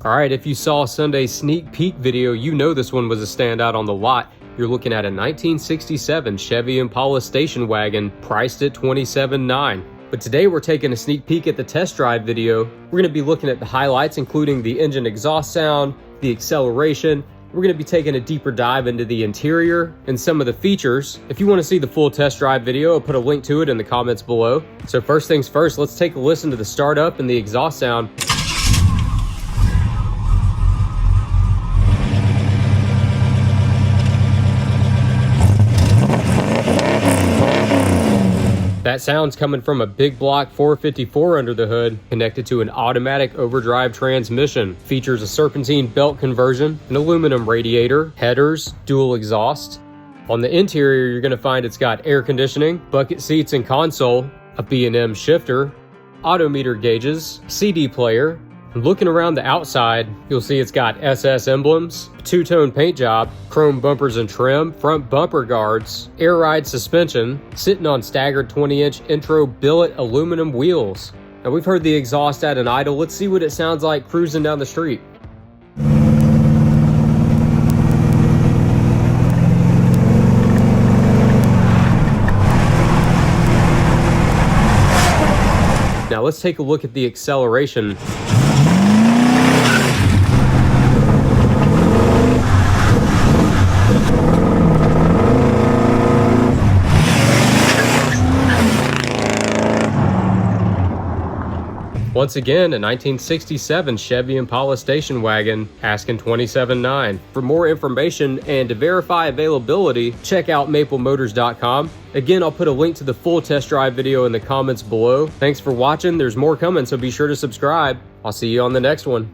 Alright, if you saw Sunday's sneak peek video, you know this one was a standout on the lot. You're looking at a 1967 Chevy Impala Station Wagon, priced at $27,900. But today we're taking a sneak peek at the test drive video. We're going to be looking at the highlights, including the engine exhaust sound, the acceleration. We're going to be taking a deeper dive into the interior and some of the features. If you want to see the full test drive video, I'll put a link to it in the comments below. So first things first, let's take a listen to the startup and the exhaust sound. That sound's coming from a big block 454 under the hood, connected to an automatic overdrive transmission. Features a serpentine belt conversion, an aluminum radiator, headers, dual exhaust. On the interior, you're going to find it's got air conditioning, bucket seats and console, a B&M shifter, Autometer gauges, CD player. Looking around the outside, you'll see it's got SS emblems, two-tone paint job, chrome bumpers and trim, front bumper guards, air ride suspension, sitting on staggered 20-inch intro billet aluminum wheels. Now we've heard the exhaust at an idle. Let's see what it sounds like cruising down the street. Now let's take a look at the acceleration. Once again, a 1967 Chevy Impala Station Wagon, asking $27,900. For more information and to verify availability, check out maplemotors.com. Again, I'll put a link to the full test drive video in the comments below. Thanks for watching. There's more coming, so be sure to subscribe. I'll see you on the next one.